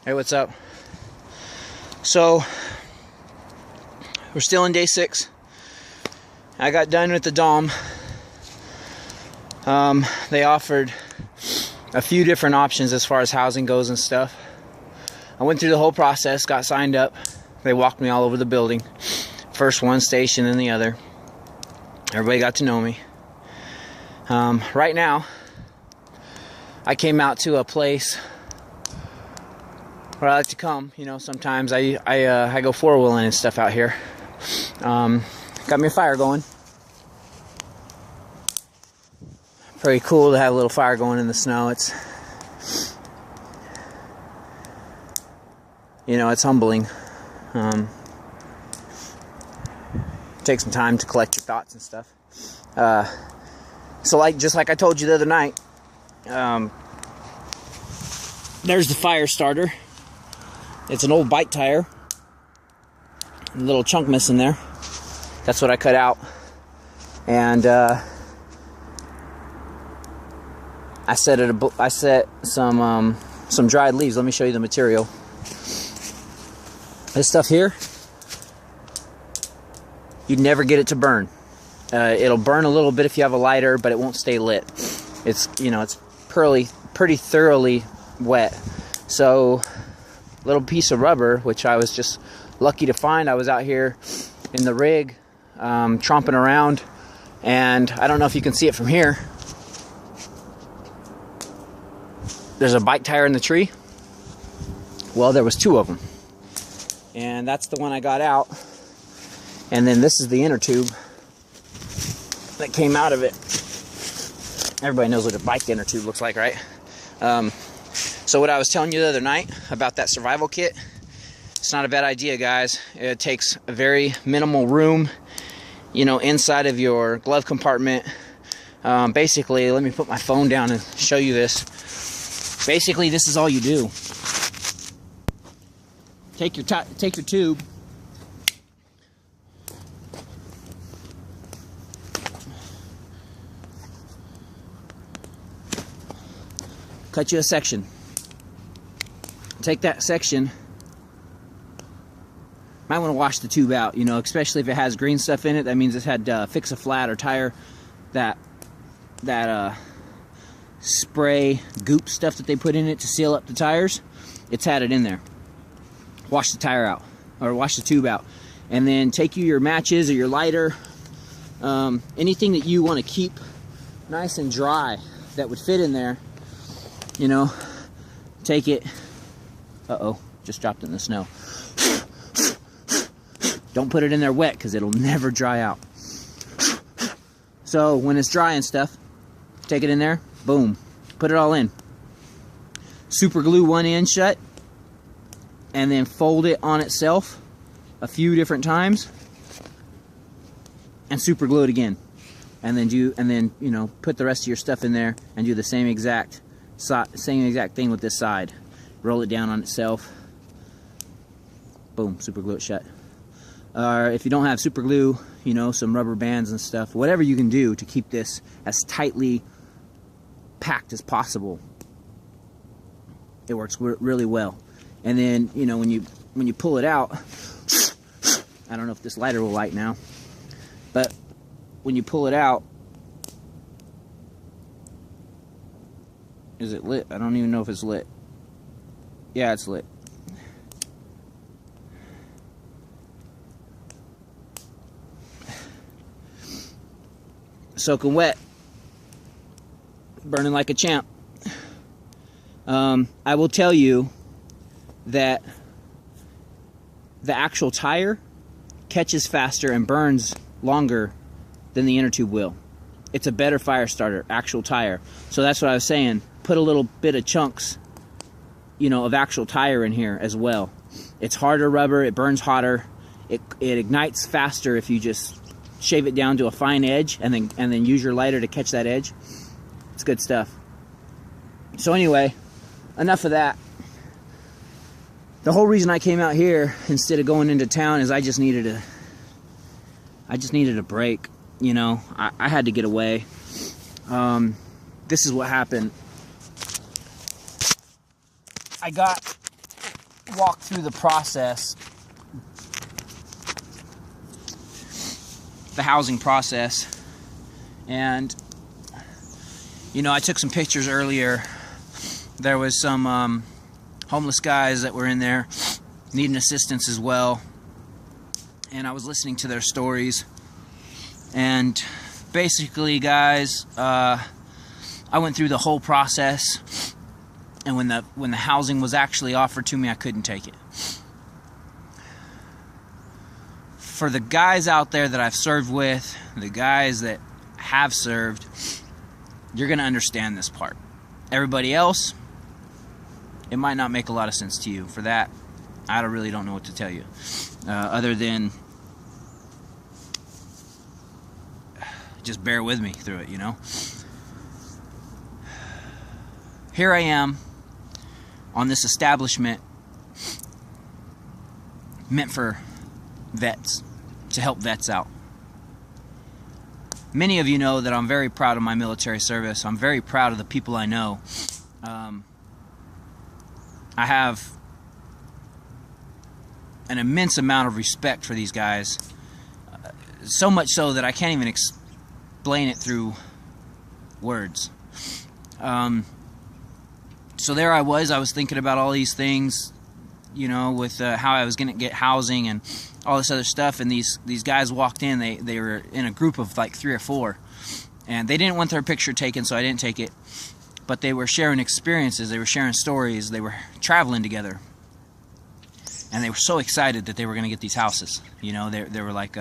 Hey, what's up? So, we're still in day 6. I got done with the Dom. They offered a few different options as far as housing goes and stuff. I went through the whole process, got signed up. They walked me all over the building. First one station, then the other. Everybody got to know me. Right now, I came out to a place where I like to come. You know, sometimes I go four-wheeling and stuff out here. Got me a fire going. Pretty cool to have a little fire going in the snow. It's, you know, it's humbling. Take some time to collect your thoughts and stuff. So just like I told you the other night, there's the fire starter. It's an old bike tire. A little chunk missing there. That's what I cut out. And I set some dried leaves. Let me show you the material. This stuff here, you'd never get it to burn. It'll burn a little bit if you have a lighter, but it won't stay lit. It's, you know, it's pretty thoroughly wet. So, little piece of rubber, which I was just lucky to find. I was out here in the rig, tromping around, and I don't know if you can see it from here. There's a bike tire in the tree. Well, there was 2 of them. And that's the one I got out. And then this is the inner tube that came out of it. Everybody knows what a bike inner tube looks like, right? So what I was telling you the other night about that survival kit, it's not a bad idea, guys. It takes a very minimal room, you know, inside of your glove compartment. Basically, let me put my phone down and show you this. Basically, this is all you do. Take your tube, cut you a section. Take that section. Might want to wash the tube out, you know, especially if it has green stuff in it. That means it's had fix-a-flat or tire, that spray goop stuff that they put in it to seal up the tires. It's had it in there. Wash the tire out, or wash the tube out, and then take you your matches or your lighter, anything that you want to keep nice and dry that would fit in there. You know, take it. Just dropped it in the snow. Don't put it in there wet because it'll never dry out. So when it's dry and stuff, take it in there, boom, put it all in. Super glue one end shut, and then fold it on itself a few different times, and super glue it again. And then you know, put the rest of your stuff in there and do the same exact thing with this side. Roll it down on itself. Boom, super glue it shut. Or if you don't have super glue, you know, some rubber bands and stuff, whatever you can do to keep this as tightly packed as possible. It works really well. And then, you know, when you pull it out, I don't know if this lighter will light now, but when you pull it out, is it lit? I don't even know if it's lit. Yeah, it's lit. Soaking wet, burning like a champ. I will tell you that the actual tire catches faster and burns longer than the inner tube will. It's a better fire starter, actual tire. So that's what I was saying. Put a little bit of chunks, you know, of actual tire in here as well. It's harder rubber, it burns hotter, it ignites faster if you just shave it down to a fine edge and then use your lighter to catch that edge. It's good stuff. So anyway, enough of that. The whole reason I came out here instead of going into town is I just needed a break. You know, I had to get away. This is what happened. I got walk through the process, the housing process. And you know, I took some pictures earlier. There was some homeless guys that were in there needing assistance as well, and I was listening to their stories. And basically, guys, I went through the whole process, and when the housing was actually offered to me, I couldn't take it. For the guys out there that I've served with, the guys that have served, you're going to understand this part. Everybody else, it might not make a lot of sense to you. For that, I really don't know what to tell you, other than just bear with me through it, you know. Here I am on this establishment meant for vets, to help vets out. Many of you know that I'm very proud of my military service. I'm very proud of the people I know. I have an immense amount of respect for these guys, so much so that I can't even explain it through words. So there I was thinking about all these things, you know, with how I was going to get housing and all this other stuff, and these guys walked in. They were in a group of like 3 or 4, and they didn't want their picture taken, so I didn't take it. But they were sharing experiences, they were sharing stories, they were traveling together, and they were so excited that they were going to get these houses. You know, they were like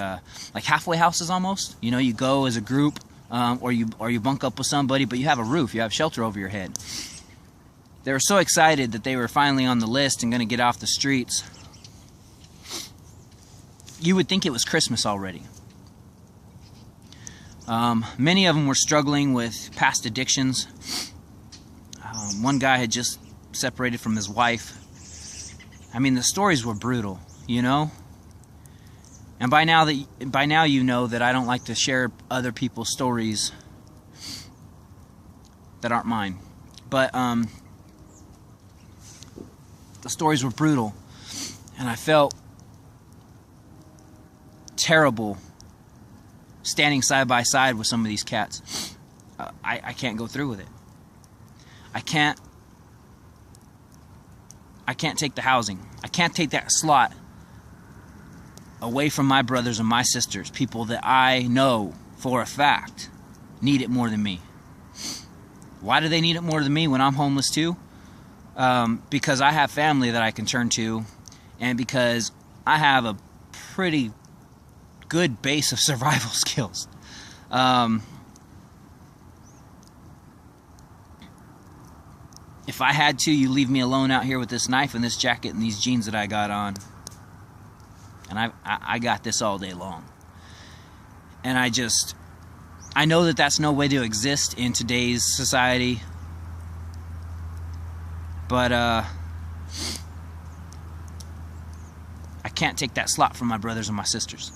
halfway houses almost. You know, you go as a group, or you bunk up with somebody, but you have a roof, you have shelter over your head. They were so excited that they were finally on the list and going to get off the streets. You would think it was Christmas already. Many of them were struggling with past addictions. One guy had just separated from his wife. I mean, the stories were brutal, you know. And by now you know that I don't like to share other people's stories that aren't mine. But the stories were brutal, and I felt terrible standing side by side with some of these cats. I can't go through with it. I can't take the housing. I can't take that slot away from my brothers and my sisters, people that I know for a fact need it more than me. Why do they need it more than me when I'm homeless too? Because I have family that I can turn to, and because I have a pretty good base of survival skills. If I had to, you leave me alone out here with this knife and this jacket and these jeans that I got on, and I got this all day long. And I know that that's no way to exist in today's society, but I can't take that slot from my brothers and my sisters.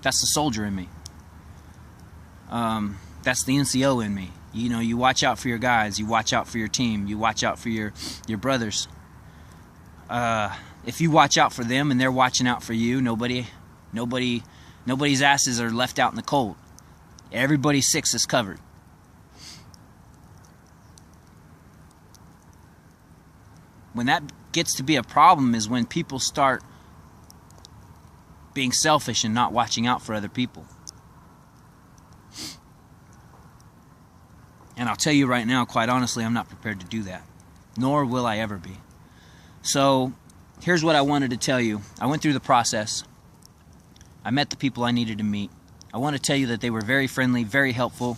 That's the soldier in me. That's the NCO in me. You know, you watch out for your guys, you watch out for your team, you watch out for your brothers. If you watch out for them and they're watching out for you, nobody's asses are left out in the cold. Everybody's 6 is covered. When that gets to be a problem is when people start being selfish and not watching out for other people. And I'll tell you right now, quite honestly, I'm not prepared to do that. Nor will I ever be. So, here's what I wanted to tell you. I went through the process. I met the people I needed to meet. I want to tell you that they were very friendly, very helpful.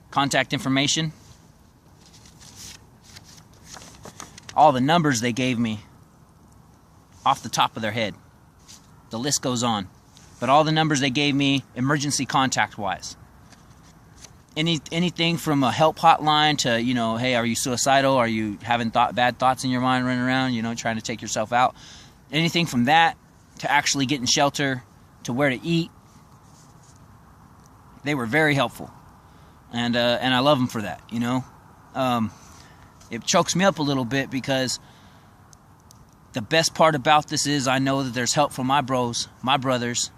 Contact information. All the numbers they gave me off the top of their head. The list goes on. But all the numbers they gave me, emergency contact-wise. Anything from a help hotline to, you know, hey, are you suicidal? Are you having bad thoughts in your mind running around, you know, trying to take yourself out? Anything from that to actually getting shelter, to where to eat. They were very helpful. and I love them for that, you know. It chokes me up a little bit because the best part about this is I know that there's help from my bros, my brothers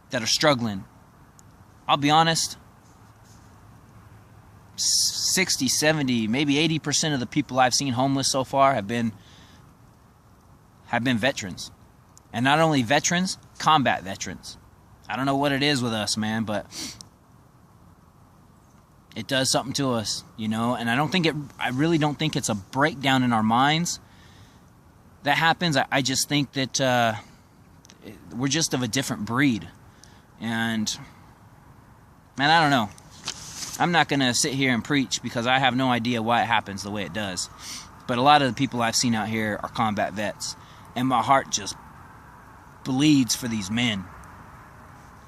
that are struggling. I'll be honest, 60, 70, maybe 80% of the people I've seen homeless so far have been veterans. And not only veterans, combat veterans. I don't know what it is with us, man, but it does something to us, you know. And I really don't think it's a breakdown in our minds that happens. I just think that we're just of a different breed. And man, I don't know. I'm not going to sit here and preach because I have no idea why it happens the way it does. But a lot of the people I've seen out here are combat vets. And my heart just bleeds for these men.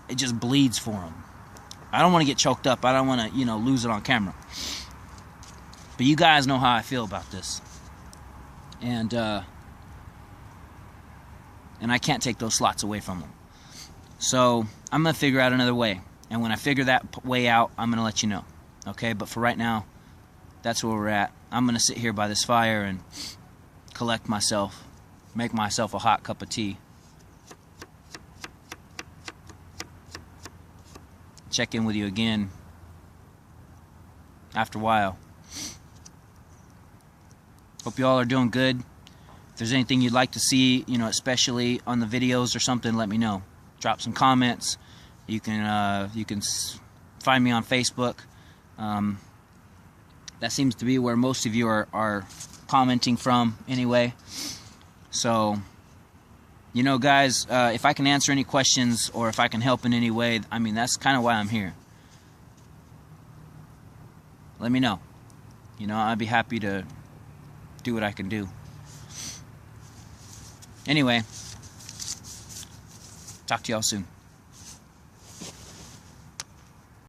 It just bleeds for them. I don't want to get choked up. I don't want to, you know, lose it on camera. But you guys know how I feel about this. And I can't take those slots away from them. So I'm going to figure out another way. And when I figure that way out, I'm going to let you know. Okay? But for right now, that's where we're at. I'm going to sit here by this fire and collect myself. Make myself a hot cup of tea. Check in with you again after a while. Hope you all are doing good. If there's anything you'd like to see, you know, especially on the videos or something, let me know. Drop some comments. You can find me on Facebook. That seems to be where most of you are commenting from anyway. So, you know, guys, if I can answer any questions or if I can help in any way, I mean, that's kind of why I'm here. Let me know. You know, I'd be happy to do what I can do. Anyway, talk to y'all soon.